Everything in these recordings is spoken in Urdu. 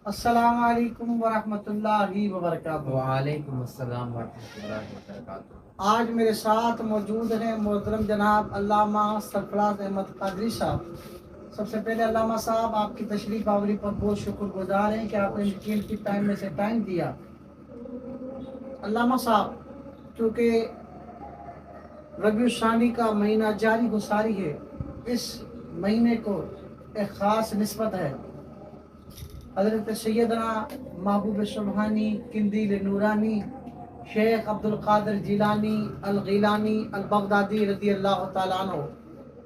السلام علیکم ورحمۃ اللہ وبرکاتہ۔ وعلیکم السلام ورحمۃ اللہ وبرکاتہ۔ آج میرے ساتھ موجود ہیں محترم جناب علامہ سرفراز احمد قادری صاحب۔ سب سے پہلے علامہ صاحب آپ کی تشریف آوری پر بہت شکر گزار ہیں کہ آپ نے قیمتی ٹائم میں سے ٹائم دیا۔ علامہ صاحب، کیونکہ ربیع الثانی کا مہینہ جاری گساری ہے، اس مہینے کو ایک خاص نسبت ہے۔ حضرت سیدنا محبوب سبحانی قندیل نورانی شیخ عبد القادر جیلانی الغیلانی البغدادی رضی اللہ تعالیٰ عنہ،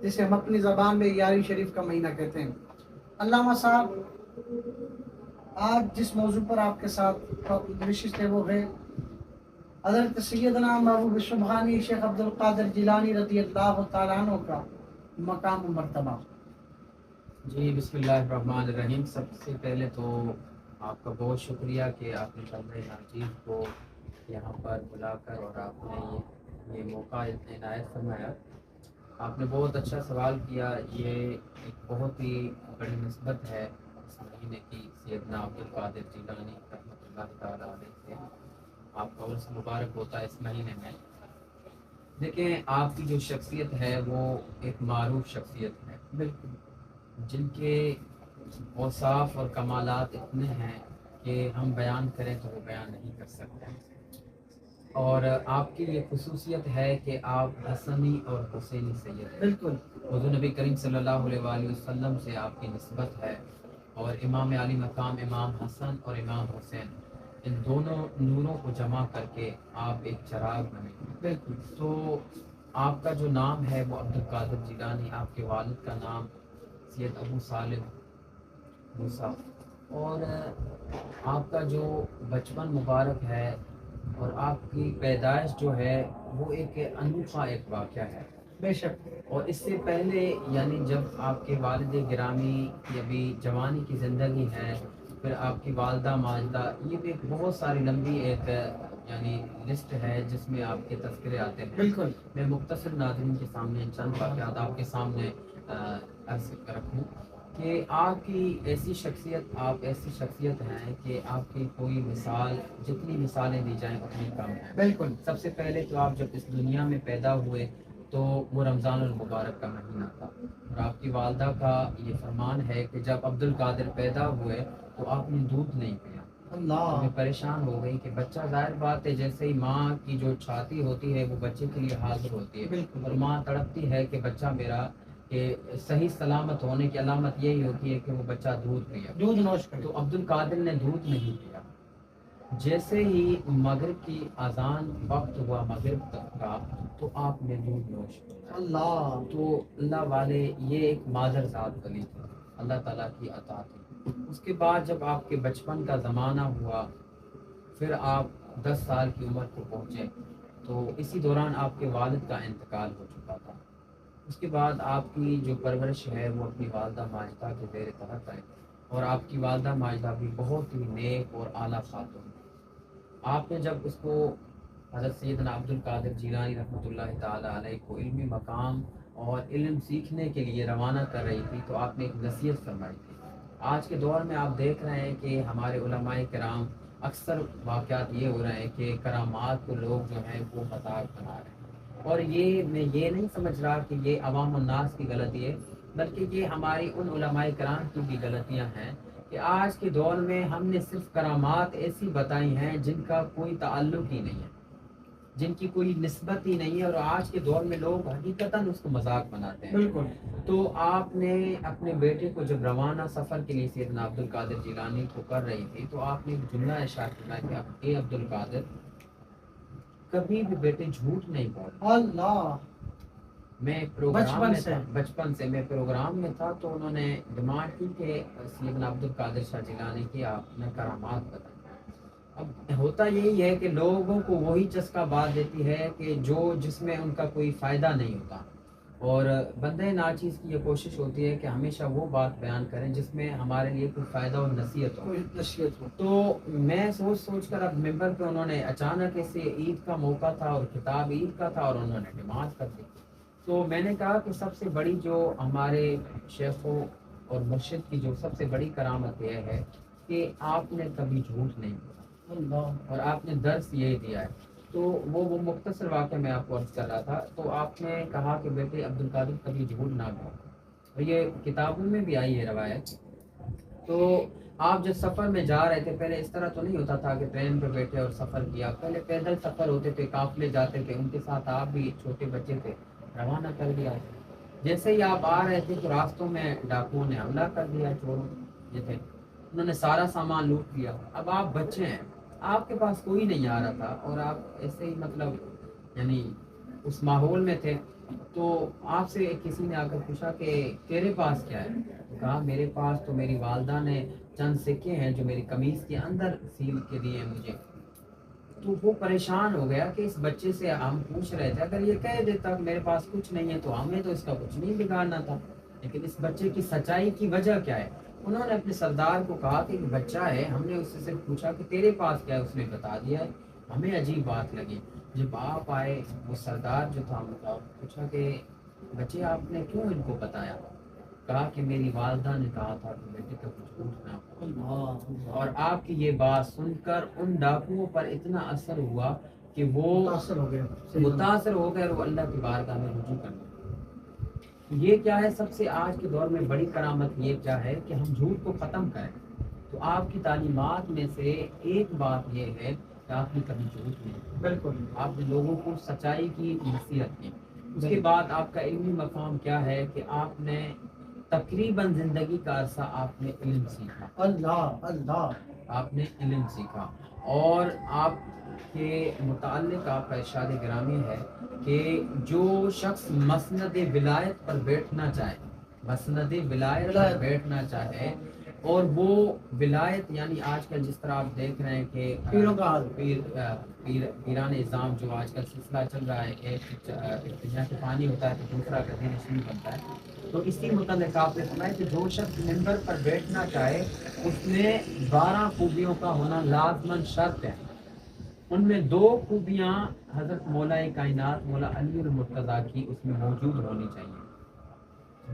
جسے ہم اپنی زبان میں یاری شریف کا مہینہ کہتے ہیں۔ علامہ صاحب، آج جس موضوع پر آپ کے ساتھ نشست ہے وہ ہے حضرت سیدنا محبوب سبحانی شیخ عبد القادر جیلانی رضی اللہ تعالیٰ عنہ کا مقام و مرتبہ۔ جی، بسم اللہ الرحمن الرحیم۔ سب سے پہلے تو آپ کا بہت شکریہ کہ آپ نے طلبہ ناجیز کو یہاں پر بلا کر اور آپ نے یہ موقع عنایت فرمایا۔ آپ نے بہت اچھا سوال کیا۔ یہ ایک بہت ہی بڑی نسبت ہے اس مہینے کی سیدنا عبد القادر جیلانی رحمۃ اللہ تعالیٰ علیہ سے۔ آپ کا عرس مبارک ہوتا ہے اس مہینے میں۔ دیکھیں، آپ کی جو شخصیت ہے وہ ایک معروف شخصیت ہے، بالکل، جن کے اوصاف اور کمالات اتنے ہیں کہ ہم بیان کریں تو وہ بیان نہیں کر سکتے۔ اور آپ کی یہ خصوصیت ہے کہ آپ حسنی اور حسینی سید ہیں۔ بالکل، حضور نبی کریم صلی اللہ علیہ وآلہ وسلم سے آپ کی نسبت ہے، اور امام علی مقام امام حسن اور امام حسین، ان دونوں نوروں کو جمع کر کے آپ ایک چراغ بنے۔ بالکل، تو آپ کا جو نام ہے وہ عبد القادر جیلانی، آپ کے والد کا نام سید ابو صالح موسیٰ، اور آپ کا جو بچپن مبارک ہے اور آپ کی پیدائش جو ہے وہ ایک انوکھا ایک واقعہ ہے۔ بے شک، اور اس سے پہلے یعنی جب آپ کے والد گرامی کی ابھی جوانی کی زندگی ہے، پھر آپ کی والدہ ماجدہ، یہ بھی ایک بہت ساری لمبی ایک یعنی لسٹ ہے جس میں آپ کے تذکرے آتے ہیں۔ بالکل، میں مختصر ناظرین کے سامنے چند واقعات آپ کے سامنے عرض رکھوں کہ آپ کی ایسی شخصیت ہیں کہ آپ کی کوئی مثال، جتنی مثالیں دی جائیں اتنی کم ہیں۔ بالکل، سب سے پہلے تو آپ جب اس دنیا میں پیدا ہوئے تو وہ رمضان المبارک کا مہینہ تھا، اور آپ کی والدہ کا یہ فرمان ہے کہ جب عبد القادر پیدا ہوئے تو آپ نے دودھ نہیں پیا۔ اللہ، میں پریشان ہو گئی کہ بچہ، ظاہر بات ہے جیسے ہی ماں کی جو چھاتی ہوتی ہے وہ بچے کے لیے حاضر ہوتی ہے، بالکل، اور ماں تڑپتی ہے کہ بچہ میرا، کہ صحیح سلامت ہونے کی علامت یہی ہوتی ہے کہ وہ بچہ دودھ پیا۔ دودھ نوش کرے۔ تو عبد القادر نے دودھ نہیں پیا۔ جیسے ہی مغرب کی اذان وقت ہوا مغرب تک کا، تو آپ نے دودھ نوش کیا۔ اللہ، تو اللہ والے، یہ ایک مادر ذات ولی تھی، اللہ تعالیٰ کی عطا تھی۔ اس کے بعد جب آپ کے بچپن کا زمانہ ہوا، پھر آپ 10 سال کی عمر کو پہنچے، تو اسی دوران آپ کے والد کا انتقال ہو چکا تھا۔ اس کے بعد آپ کی جو پرورش ہے وہ اپنی والدہ ماجدہ کے زیر تحت آئی، اور آپ کی والدہ ماجدہ بھی بہت ہی نیک اور اعلیٰ خاتون تھی۔ آپ نے جب اس کو حضرت سیدنا عبد القادر جیلانی رحمۃ اللہ تعالیٰ علیہ کو علمی مقام اور علم سیکھنے کے لیے روانہ کر رہی تھی، تو آپ نے ایک نصیحت فرمائی تھی۔ آج کے دور میں آپ دیکھ رہے ہیں کہ ہمارے علماء کرام اکثر واقعات یہ ہو رہے ہیں کہ کرامات کو لوگ جو ہیں وہ مذاق بنا رہے ہیں، اور یہ میں یہ نہیں سمجھ رہا کہ یہ عوام الناس کی غلطی ہے، بلکہ یہ ہماری ان علماء کرام کی بھی غلطیاں ہیں کہ آج کے دور میں ہم نے صرف کرامات ایسی بتائی ہیں جن کا کوئی تعلق ہی نہیں ہے، جن کی کوئی نسبت ہی نہیں ہے، اور آج کے دور میں لوگ حقیقتاً اس کو مذاق بناتے ہیں۔ بالکل، تو آپ نے اپنے بیٹے کو جب روانہ سفر کے لیے سیدنا عبد القادر جیلانی کو کر رہی تھی، تو آپ نے ایک جملہ ارشاد فرمایا کہ اے عبد القادر، کبھی بھی بیٹے جھوٹ نہیں بولنا۔ اللہ، میں بچپن سے میں پروگرام میں تھا، تو انہوں نے ڈیمانڈ کی کہ سیدنا عبد القادر شاہ جیلانی کی آپ نے کرامات بتائی۔ اب ہوتا یہی ہے کہ لوگوں کو وہی چسکا بات دیتی ہے کہ جس میں ان کا کوئی فائدہ نہیں ہوتا، اور بندہ ناچیز کی یہ کوشش ہوتی ہے کہ ہمیشہ وہ بات بیان کریں جس میں ہمارے لیے کوئی فائدہ اور نصیحت ہو۔ کوئی نصیحت ہو۔ تو میں سوچ کر اب ممبر پہ انہوں نے اچانک سے، عید کا موقع تھا اور کتاب عید کا تھا، اور انہوں نے ڈیمانڈ کر دی۔ تو میں نے کہا کہ سب سے بڑی جو ہمارے شیخوں اور مرشد کی جو سب سے بڑی کرامت یہ ہے کہ آپ نے کبھی جھوٹ نہیں بولا اللہ اور آپ نے درس یہی دیا ہے. تو وہ مختصر واقعہ میں آپ کو عرض کر رہا تھا. تو آپ نے کہا کہ بیٹے عبد القادر کبھی جھوٹ نہ بولو, اور یہ کتابوں میں بھی آئی ہے روایت. تو آپ جب سفر میں جا رہے تھے, پہلے اس طرح تو نہیں ہوتا تھا کہ ٹرین پہ بیٹھے اور سفر کیا, پہلے پیدل سفر ہوتے تھے, قافلے جاتے تھے, ان کے ساتھ آپ بھی چھوٹے بچے تھے, روانہ کر دیا. جیسے ہی آپ آ رہے تھے تو راستوں میں ڈاکوؤں نے حملہ کر دیا, چور یہ تھے, انہوں نے سارا سامان لوٹ لیا. اب آپ بچے ہیں, آپ کے پاس کوئی نہیں آ رہا تھا, اور آپ ایسے ہی مطلب یعنی اس ماحول میں تھے. تو آپ سے کسی نے آ کر پوچھا کہ تیرے پاس کیا ہے؟ کہا میرے پاس تو میری والدہ نے چند سکے ہیں جو میری قمیض کے اندر سیل کے دیے ہیں مجھے. تو وہ پریشان ہو گیا کہ اس بچے سے ہم پوچھ رہے تھے, اگر یہ کہہ دیتا کہ میرے پاس کچھ نہیں ہے تو ہمیں تو اس کا کچھ نہیں بگاڑنا تھا, لیکن اس بچے کی سچائی کی وجہ کیا ہے؟ انہوں نے اپنے سردار کو کہا کہ ایک بچہ ہے, ہم نے اس سے صرف پوچھا کہ تیرے پاس کیا ہے, اس نے بتا دیا ہے. ہمیں عجیب بات لگی. جب آپ آئے, وہ سردار جو تھا پوچھا کہ بچے آپ نے کیوں ان کو بتایا؟ کہا کہ میری والدہ نے کہا تھا کہ بیٹے کا کچھ پوچھنا. اور آپ کی یہ بات سن کر ان ڈاکوؤں پر اتنا اثر ہوا کہ وہ متاثر ہو گیا. متاثر ہو گئے اور وہ اللہ کی بارگاہ میں رجوع کرنے لگے. یہ کیا ہے, سب سے آج کے دور میں بڑی کرامت یہ کیا ہے کہ ہم جھوٹ کو ختم کریں. تو آپ کی تعلیمات میں سے ایک بات یہ ہے کہ آپ نے کبھی جھوٹ نہیں, بالکل آپ نے لوگوں کو سچائی کی نصیحت کی. اس کے بعد آپ کا علمی مقام کیا ہے کہ آپ نے تقریباً زندگی کا عرصہ آپ نے علم سیکھا. اللہ اللہ آپ نے علم سیکھا, اور آپ کے متعلق آپ کا ارشاد گرامی ہے کہ جو شخص مسند ولایت پر بیٹھنا چاہے, مسند ولایت پر بیٹھنا چاہے, اور وہ ولایت یعنی آج کل جس طرح آپ دیکھ رہے ہیں کہ پیروں کا حال, پیران نظام جو آج کل سلسلہ چل رہا ہے, ایک جہاں سے پانی ہوتا ہے تو دوسرا گدی نشین بنتا ہے. تو اسی متعلق آپ نے سنا ہے کہ جو شخص منبر پر بیٹھنا چاہے اس میں 12 خوبیوں کا ہونا لازماً شرط ہے. ان میں 2 خوبیاں حضرت مولا کائنات مولا علی المرتضیٰ کی اس میں موجود ہونی چاہیے.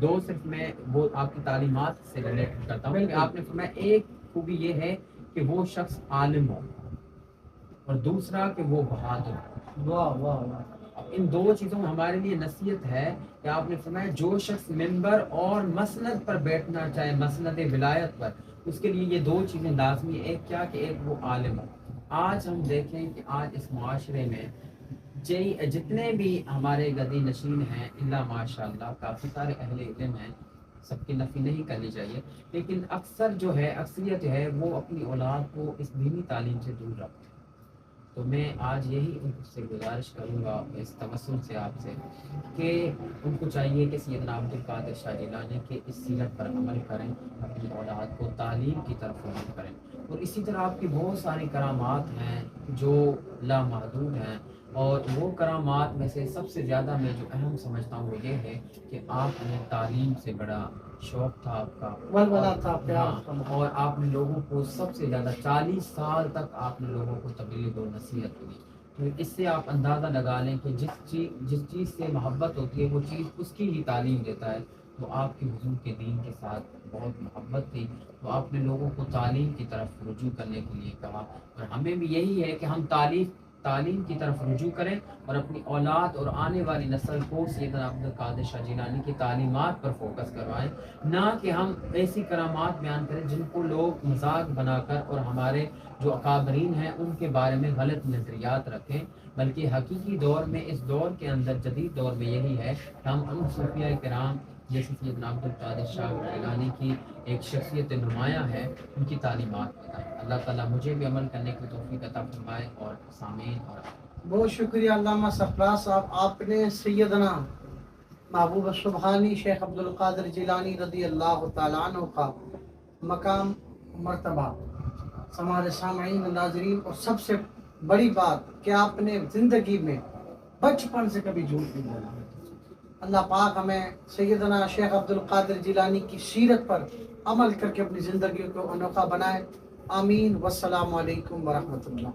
2 صرف میں وہ آپ کی تعلیمات سے ریلیٹ کرتا ہوں کہ آپ نے فرمایا ایک خوبی یہ ہے کہ وہ شخص عالم ہو, اور دوسرا کہ وہ بہادر ہو. واہ واہ واہ, اب ان 2 چیزوں میں ہمارے لیے نصیحت ہے کہ آپ نے فرمایا جو شخص منبر اور مسند پر بیٹھنا چاہے, مسند ولایت پر, اس کے لیے یہ 2 چیزیں لازمی. ایک کیا کہ ایک وہ عالم ہو. آج ہم دیکھیں کہ آج اس معاشرے میں جتنے بھی ہمارے گدی نشین ہیں, اللہ ماشاء اللہ کافی سارے اہل علم ہیں, سب کی نفی نہیں کرنی چاہیے, لیکن اکثر جو ہے اکثریت ہے وہ اپنی اولاد کو اس دینی تعلیم سے دور رکھتے ہیں. تو میں آج یہی ان سے گزارش کروں گا اس توسل سے آپ سے کہ ان کو چاہیے کہ سیدنا عبد القادر شاہ جیلانی کے اس سیرت پر عمل کریں, اپنی اولاد کو تعلیم کی طرف رجوع کریں. اور اسی طرح آپ کی بہت ساری کرامات ہیں جو لامحدود ہیں, اور وہ کرامات میں سے سب سے زیادہ میں جو اہم سمجھتا ہوں وہ یہ ہے کہ آپ نے تعلیم سے بڑا شوق تھا آپ کا, ولولہ تھا, پیار ہاں, تھا, اور آپ نے لوگوں کو سب سے زیادہ 40 سال تک آپ نے لوگوں کو تبلیغ اور نصیحت کی. تو اس سے آپ اندازہ لگا لیں کہ جس چیز سے محبت ہوتی ہے وہ چیز اس کی ہی تعلیم دیتا ہے. تو آپ کی حضور کے دین کے ساتھ بہت محبت تھی, تو آپ نے لوگوں کو تعلیم کی طرف رجوع کرنے کے لیے کہا, اور ہمیں بھی یہی ہے کہ ہم تعلیم کی طرف رجوع کریں اور اپنی اولاد اور آنے والی نسل کو سیدنا عبد القادر شاہ جیلانی کی تعلیمات پر فوکس کروائیں, نہ کہ ہم ایسی کرامات بیان کریں جن کو لوگ مذاق بنا کر اور ہمارے جو اکابرین ہیں ان کے بارے میں غلط نظریات رکھیں. بلکہ حقیقی دور میں, اس دور کے اندر, جدید دور میں یہی ہے کہ ہم ان صوفیاء کرام جیسے سیدنا عبد القادر شاہ جیلانی کی ایک شخصیت نمایاں ہے, ان کی تعلیمات بتائیں. اللہ تعالیٰ مجھے بھی عمل کرنے کی توفیق عطا فرمائے, اور سامعین اور بہت شکریہ علامہ سرفراز صاحب, آپ نے سیدنا محبوب سبحانی شیخ عبد القادر جیلانی رضی اللہ تعالیٰ عنہ کا مقام مرتبہ ہمارے سامعین ناظرین, اور سب سے بڑی بات کہ آپ نے زندگی میں بچپن سے کبھی جھوٹ نہیں بولا. اللہ پاک ہمیں سیدنا شیخ عبد القادر جیلانی کی سیرت پر عمل کر کے اپنی زندگی کو انوکھا بنائے. آمین. والسلام علیکم ورحمۃ اللہ.